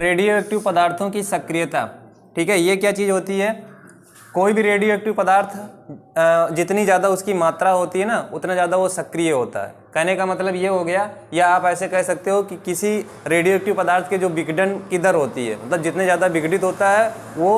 Radio active पदार्थों की सक्रियता। ठीक है, ये क्या चीज़ होती है? कोई भी रेडियो एक्टिव पदार्थ जितनी ज़्यादा उसकी मात्रा होती है ना, उतना ज़्यादा वो सक्रिय होता है। कहने का मतलब ये हो गया, या आप ऐसे कह सकते हो कि किसी रेडियो एक्टिव पदार्थ के जो विघटन की दर होती है, मतलब जितने ज़्यादा विघटित होता है वो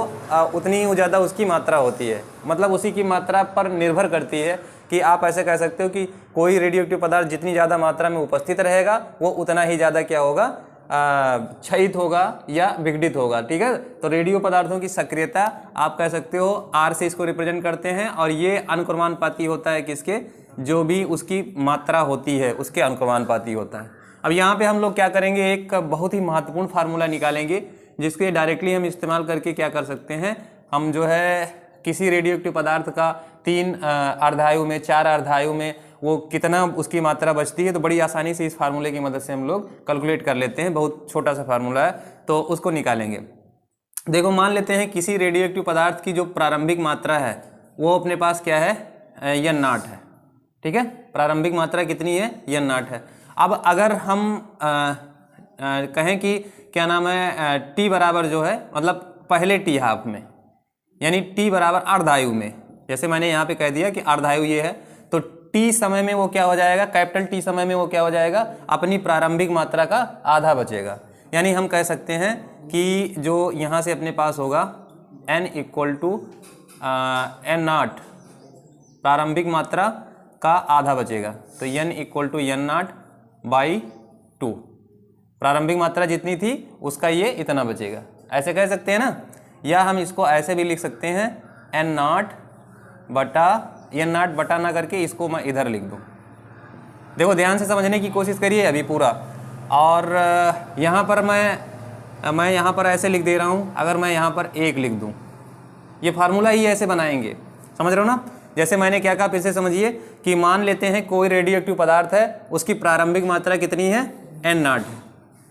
उतनी ही ज़्यादा उसकी मात्रा होती है। मतलब उसी की मात्रा पर निर्भर करती है कि आप ऐसे कह सकते हो कि कोई रेडियो एक्टिव पदार्थ जितनी ज़्यादा मात्रा में उपस्थित रहेगा वो उतना ही ज़्यादा क्या होगा, क्षयित होगा या विघटित होगा। ठीक है, तो रेडियो पदार्थों की सक्रियता आप कह सकते हो R से इसको रिप्रेजेंट करते हैं, और ये अनुक्रमानुपाती होता है किसके, जो भी उसकी मात्रा होती है उसके अनुक्रमानुपाती होता है। अब यहाँ पे हम लोग क्या करेंगे, एक बहुत ही महत्वपूर्ण फार्मूला निकालेंगे जिसके डायरेक्टली हम इस्तेमाल करके क्या कर सकते हैं, हम जो है किसी रेडियो एक्टिव पदार्थ का 3 अर्धायु में 4 अर्धायु में वो कितना उसकी मात्रा बचती है, तो बड़ी आसानी से इस फार्मूले की मदद से हम लोग कैलकुलेट कर लेते हैं। बहुत छोटा सा फार्मूला है, तो उसको निकालेंगे। देखो, मान लेते हैं किसी रेडियो एक्टिव पदार्थ की जो प्रारंभिक मात्रा है वो अपने पास क्या है, N0 है। ठीक है, प्रारंभिक मात्रा कितनी है, N0 है। अब अगर हम कहें कि क्या नाम है, T बराबर जो है, मतलब पहले T हाफ में, यानी T बराबर अर्धायु में, जैसे मैंने यहाँ पे कह दिया कि अर्धायु ये है, तो T समय में वो क्या हो जाएगा, कैपिटल T समय में वो क्या हो जाएगा, अपनी प्रारंभिक मात्रा का आधा बचेगा। यानी हम कह सकते हैं कि जो यहाँ से अपने पास होगा N इक्वल टू N0, प्रारंभिक मात्रा का आधा बचेगा, तो N equal to N0 by 2, प्रारंभिक मात्रा जितनी थी उसका ये इतना बचेगा, ऐसे कह सकते हैं ना। या हम इसको ऐसे भी लिख सकते हैं, N0 बटा ना करके इसको मैं इधर लिख दूँ। देखो, ध्यान से समझने की कोशिश करिए अभी पूरा। और यहाँ पर मैं यहाँ पर ऐसे लिख दे रहा हूँ, अगर मैं यहाँ पर 1 लिख दूँ, ये फार्मूला ही ऐसे बनाएंगे, समझ रहे हो ना। जैसे मैंने क्या कहा, फिर से समझिए कि मान लेते हैं कोई रेडियो एक्टिव पदार्थ है, उसकी प्रारंभिक मात्रा कितनी है, N0 है,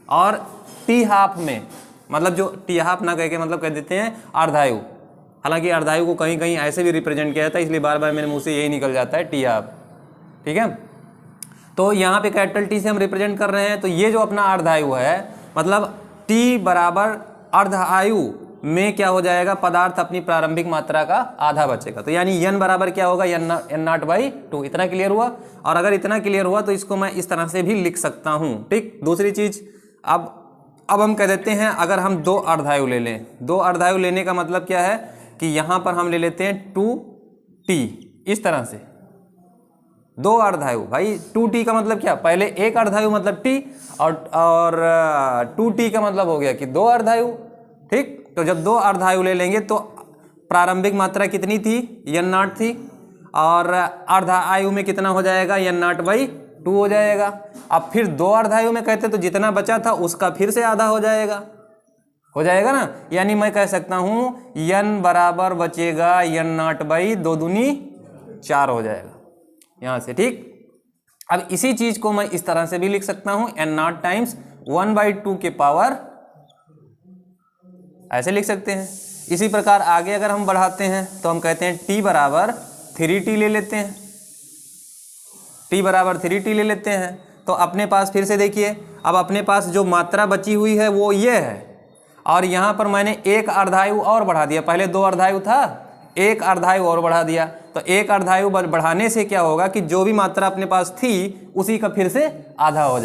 और T हाफ में, मतलब जो T हाफ ना कह के मतलब कह देते हैं अर्धायु, हालांकि अर्धायु को कहीं कहीं ऐसे भी रिप्रेजेंट किया जाता है, इसलिए बार बार मेरे मुंह से यही निकल जाता है T हाफ। ठीक है, तो यहाँ पे कैपिटल T से हम रिप्रेजेंट कर रहे हैं, तो ये जो अपना अर्धायु है, मतलब T बराबर अर्धायु में क्या हो जाएगा, पदार्थ अपनी प्रारंभिक मात्रा का आधा बचेगा। तो यानी N बराबर क्या होगा, N0 बाई 2। इतना क्लियर हुआ? और अगर इतना क्लियर हुआ तो इसको मैं इस तरह से भी लिख सकता हूँ। ठीक, दूसरी चीज, अब हम कह देते हैं अगर हम 2 अर्धायु ले लें, 2 अर्धायु लेने का मतलब क्या है कि यहाँ पर हम ले लेते हैं 2T, इस तरह से 2 अर्धायु। भाई 2T का मतलब क्या, पहले 1 अर्धायु मतलब T, और 2T का मतलब हो गया कि 2 अर्धायु। ठीक, तो जब 2 अर्धायु ले लेंगे तो प्रारंभिक मात्रा कितनी थी, N0 थी, और अर्धायु में कितना हो जाएगा, N0 बाई 2 हो जाएगा। अब फिर 2 अर्धायु में कहते तो जितना बचा था उसका फिर से आधा हो जाएगा ना। यानी मैं कह सकता हूँ N बराबर बचेगा N0 बाई 2 दूनी 4 हो जाएगा यहाँ से। ठीक, अब इसी चीज को मैं इस तरह से भी लिख सकता हूँ, N0 टाइम्स 1/2 के पावर, ऐसे लिख सकते हैं। इसी प्रकार आगे अगर हम बढ़ाते हैं तो हम कहते हैं T बराबर 3T ले लेते हैं, T बराबर 3T ले लेते हैं। तो अपने पास फिर से देखिए, अब अपने पास जो मात्रा बची हुई है वो ये है, और यहाँ पर मैंने 1 अर्धायु और बढ़ा दिया। पहले 2 अर्धायु था, 1 अर्धायु और बढ़ा दिया, तो 1 अर्धायु बढ़ाने से क्या होगा कि जो भी मात्रा अपने पास थी उसी का फिर से आधा हो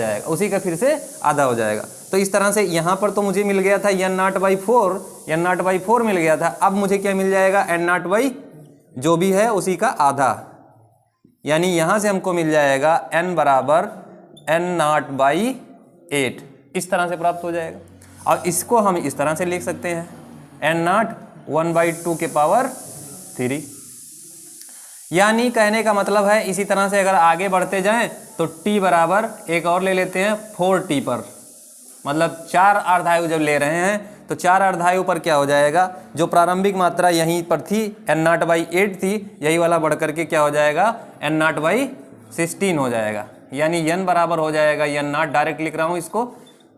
जाएगा, तो इस तरह से यहाँ पर तो मुझे मिल गया था N0 बाई 4, N0 बाई 4 मिल गया था। अब मुझे क्या मिल जाएगा, N0 बाई जो भी है उसी का आधा, यानी यहाँ से हमको मिल जाएगा N बराबर N0 बाई 8, इस तरह से प्राप्त हो जाएगा। और इसको हम इस तरह से लिख सकते हैं, N0 1/2 के पावर 3। यानी कहने का मतलब है, इसी तरह से अगर आगे बढ़ते जाएं तो T बराबर एक और ले लेते हैं 4T पर, मतलब 4 अर्धायु जब ले रहे हैं तो 4 अर्धायु पर क्या हो जाएगा, जो प्रारंभिक मात्रा यहीं पर थी N0 बाई 8 थी, यही वाला बढ़ करके क्या हो जाएगा, N0 बाई 16 हो जाएगा। यानी N बराबर हो जाएगा N0, डायरेक्ट लिख रहा हूँ इसको,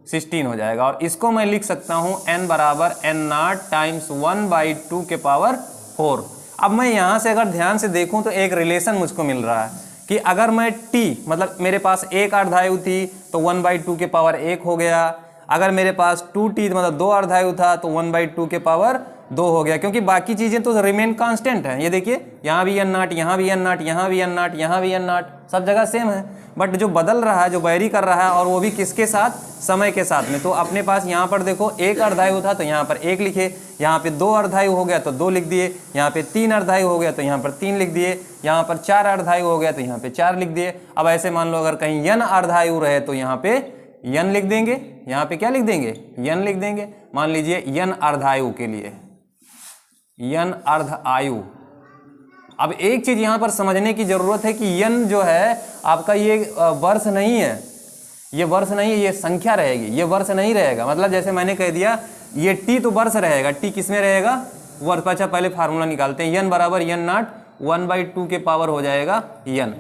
16 हो जाएगा। और इसको मैं लिख सकता हूँ N बराबर N0 टाइम्स 1/2 के पावर 4। अब मैं यहाँ से अगर ध्यान से देखूँ तो एक रिलेशन मुझको मिल रहा है कि अगर मैं T, मतलब मेरे पास 1 अर्धायु थी तो 1/2 के पावर 1 हो गया, अगर मेरे पास 2t मतलब 2 अर्धायु था तो 1/2 के पावर 2 हो गया, क्योंकि बाकी चीज़ें तो रिमेन कांस्टेंट है। ये देखिए यहाँ भी n नॉट, यहाँ भी n नॉट, यहाँ भी n नॉट, यहाँ भी n नॉट, सब जगह सेम है। बट जो बदल रहा है, जो वैरी कर रहा है, और वो भी किसके साथ, समय के साथ में। तो अपने पास यहाँ पर देखो 1 अर्धायु था तो यहाँ पर 1 लिखे, यहाँ पे 2 अर्धायु हो गया तो 2 लिख दिए, यहाँ पे 3 अर्धायु हो गया तो यहाँ पर 3 लिख दिए, यहाँ पर 4 अर्धायु हो गया तो यहाँ पे 4 लिख दिए। अब ऐसे मान लो अगर कहीं n अर्धायु रहे तो यहाँ पे n लिख देंगे, यहाँ पे क्या लिख देंगे, n लिख देंगे। मान लीजिए n अर्धायु के लिए, n अर्धायु। अब एक चीज यहाँ पर समझने की जरूरत है कि n जो है आपका ये वर्ष नहीं है, ये वर्ष नहीं है, ये संख्या रहेगी, ये वर्ष नहीं रहेगा। मतलब जैसे मैंने कह दिया ये t तो वर्ष रहेगा, t किस में रहेगा, वर्ष। अच्छा पहले फार्मूला निकालते हैं, n बराबर n नॉट 1/2 के पावर हो जाएगा n।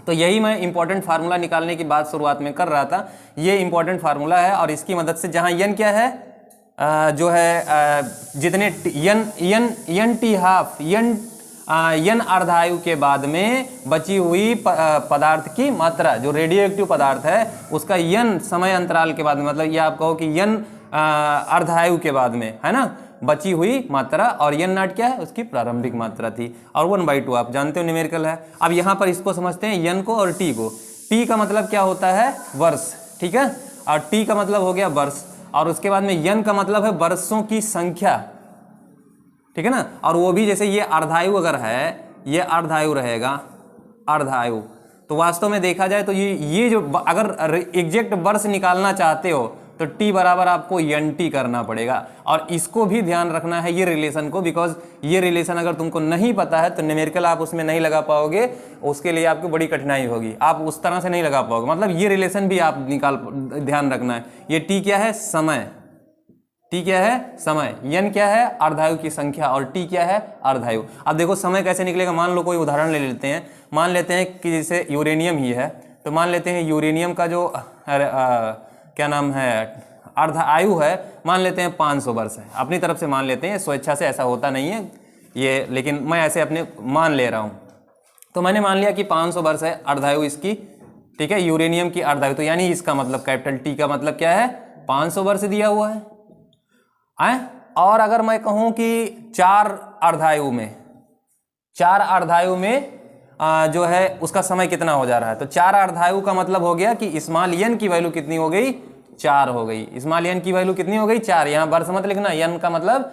तो यही मैं इंपॉर्टेंट फार्मूला निकालने की बात शुरुआत में कर रहा था, ये इंपॉर्टेंट फार्मूला है। और इसकी मदद से जहाँ n क्या है, जो है जितने n t हाफ n अर्धायु के बाद में बची हुई पदार्थ की मात्रा, जो रेडियो एक्टिव पदार्थ है उसका n समय अंतराल के बाद में, मतलब ये आप कहो कि n अर्धायु के बाद में, है ना, बची हुई मात्रा। और n नॉट क्या है, उसकी प्रारंभिक मात्रा थी। और 1/2 आप जानते हो न्यूमेरिकल है। अब यहाँ पर इसको समझते हैं n को और t को। t का मतलब क्या होता है, वर्ष, ठीक है, और t का मतलब हो गया वर्ष। और उसके बाद में n का मतलब है वर्षों की संख्या, ठीक है ना। और वो भी जैसे ये अर्धायु अगर है, ये अर्धायु रहेगा, अर्धायु। तो वास्तव में देखा जाए तो ये जो अगर एग्जैक्ट वर्ष निकालना चाहते हो तो t बराबर आपको nt करना पड़ेगा। और इसको भी ध्यान रखना है, ये रिलेशन को, बिकॉज ये रिलेशन अगर तुमको नहीं पता है तो न्यूमेरिकल आप उसमें नहीं लगा पाओगे, उसके लिए आपको बड़ी कठिनाई होगी, आप उस तरह से नहीं लगा पाओगे। मतलब ये रिलेशन भी आप ध्यान रखना है। ये t क्या है, समय, t क्या है, समय, n क्या है, अर्धायु की संख्या, और t क्या है, अर्धायु। अब देखो समय कैसे निकलेगा। मान लो कोई उदाहरण ले लेते हैं, मान लेते हैं कि जैसे यूरेनियम ही है, तो मान लेते हैं यूरेनियम का जो क्या नाम है, अर्धायु है, मान लेते हैं 500 वर्ष है। अपनी तरफ से मान लेते हैं, स्वेच्छा से ऐसा होता नहीं है ये, लेकिन मैं ऐसे अपने मान ले रहा हूँ। तो मैंने मान लिया कि 500 वर्ष है अर्धायु इसकी, ठीक है, यूरेनियम की अर्धायु। तो यानी इसका मतलब कैपिटल T का मतलब क्या है, 500 वर्ष दिया हुआ है। और अगर मैं कहूं कि 4 अर्धायु में जो है उसका समय कितना हो जा रहा है, तो 4 अर्धायु का मतलब हो गया कि स्मॉल n की वैल्यू कितनी हो गई, 4 हो गई। स्मॉल n की वैल्यू कितनी हो गई, 4। यहाँ वर्ष मत लिखना, n का मतलब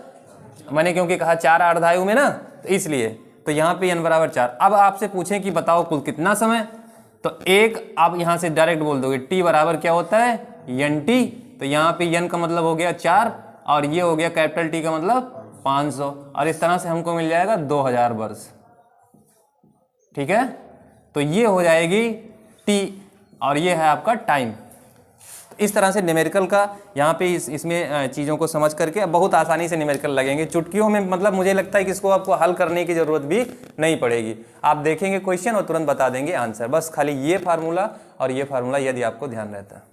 मैंने क्योंकि कहा 4 अर्धायु में ना, तो इसलिए तो यहाँ पे n बराबर 4। अब आपसे पूछें कि बताओ कुल कितना समय, तो एक आप यहाँ से डायरेक्ट बोल दोगे t बराबर क्या होता है, nt। तो यहाँ पे n का मतलब हो गया 4 और ये हो गया कैपिटल T का मतलब 500, और इस तरह से हमको मिल जाएगा 2000 वर्ष, ठीक है। तो ये हो जाएगी T और ये है आपका टाइम। तो इस तरह से न्यूमेरिकल का यहाँ पे इसमें चीज़ों को समझ करके बहुत आसानी से न्यूमेरिकल लगेंगे चुटकियों में। मतलब मुझे लगता है कि इसको आपको हल करने की ज़रूरत भी नहीं पड़ेगी, आप देखेंगे क्वेश्चन और तुरंत बता देंगे आंसर। बस खाली ये फार्मूला और ये फार्मूला यदि आपको ध्यान रहता है।